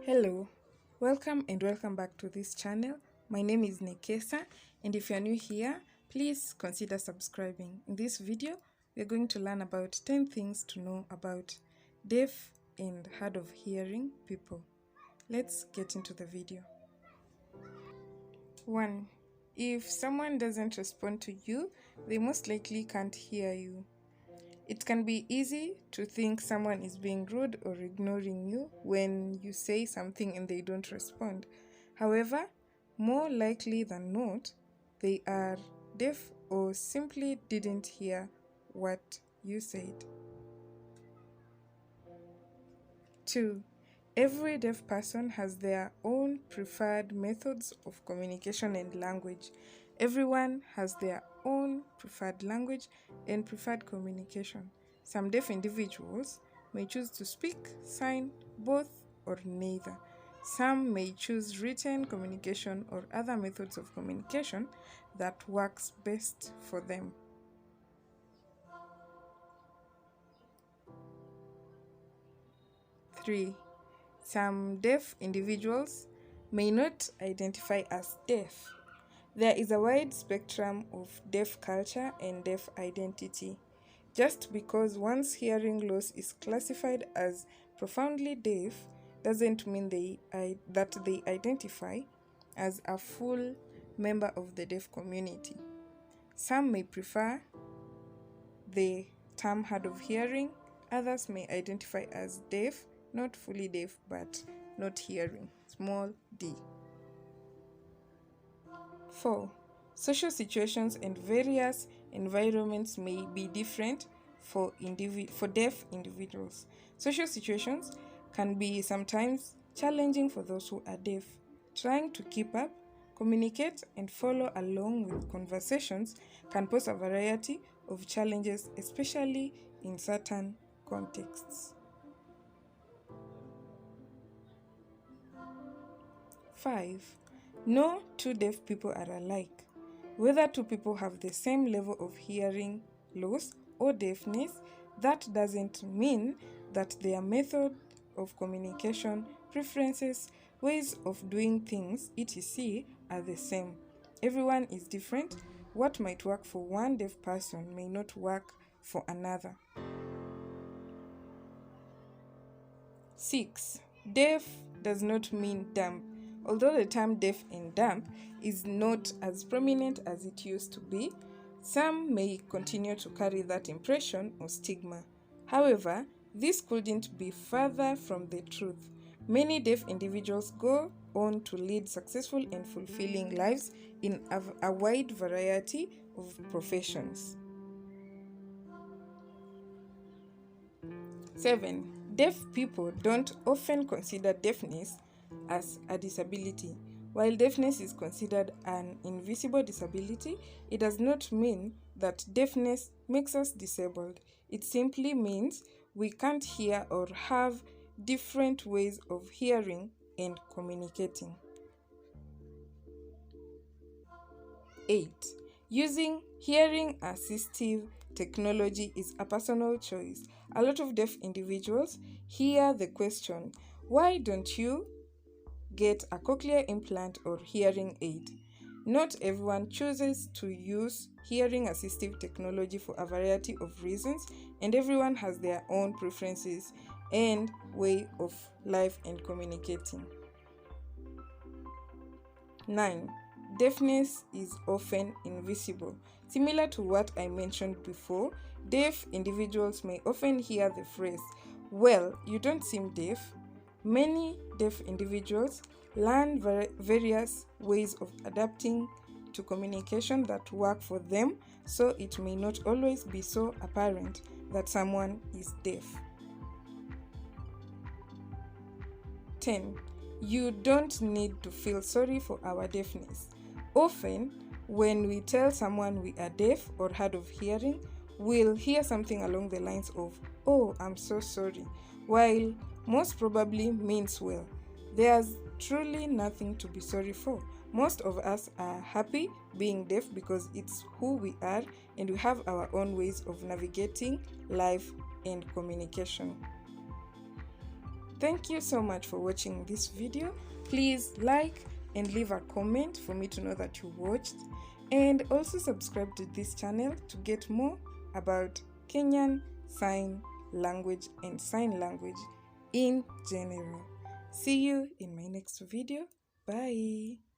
Hello, welcome back to this channel. My name is Nekesa, and if you're new here, please consider subscribing. In this video, we're going to learn about 10 things to know about deaf and hard of hearing people. Let's get into the video. 1. If someone doesn't respond to you, they most likely can't hear you. It can be easy to think someone is being rude or ignoring you when you say something and they don't respond. However, more likely than not, they are deaf or simply didn't hear what you said. 2. Every deaf person has their own preferred methods of communication and language. Everyone has their own preferred language and preferred communication. Some deaf individuals may choose to speak, sign, both, or neither. Some may choose written communication or other methods of communication that works best for them. 3. Some deaf individuals may not identify as deaf. There is a wide spectrum of deaf culture and deaf identity. Just because one's hearing loss is classified as profoundly deaf doesn't mean that they identify as a full member of the deaf community. Some may prefer the term hard of hearing, others may identify as deaf, not fully deaf but not hearing, small d. 4. Social situations and various environments may be different for deaf individuals. Social situations can be sometimes challenging for those who are deaf. Trying to keep up, communicate, and follow along with conversations can pose a variety of challenges, especially in certain contexts. 5. No two deaf people are alike. Whether two people have the same level of hearing loss or deafness, that doesn't mean that their method of communication, preferences, ways of doing things, etc. are the same. Everyone is different. What might work for one deaf person may not work for another. 6. Deaf does not mean dumb. Although the term deaf and dumb is not as prominent as it used to be, some may continue to carry that impression or stigma. However, this couldn't be further from the truth. Many deaf individuals go on to lead successful and fulfilling lives in a wide variety of professions. 7. Deaf people don't often consider deafness as a disability. While deafness is considered an invisible disability, it does not mean that deafness makes us disabled. It simply means we can't hear or have different ways of hearing and communicating. 8. Using hearing assistive technology is a personal choice. A lot of deaf individuals hear the question, "Why don't you get a cochlear implant or hearing aid?" Not everyone chooses to use hearing assistive technology for a variety of reasons, and everyone has their own preferences and way of life and communicating. 9. Deafness is often invisible. Similar to what I mentioned before, deaf individuals may often hear the phrase, "Well, you don't seem deaf." Many deaf individuals learn various ways of adapting to communication that work for them, so it may not always be so apparent that someone is deaf. 10. You don't need to feel sorry for our deafness. Often, when we tell someone we are deaf or hard of hearing, we'll hear something along the lines of, "Oh, I'm so sorry," while most probably means well. There's truly nothing to be sorry for. Most of us are happy being deaf because it's who we are and we have our own ways of navigating life and communication. Thank you so much for watching this video. Please like and leave a comment for me to know that you watched, and also subscribe to this channel to get more about Kenyan Sign Language and sign language in general. See you in my next video. Bye.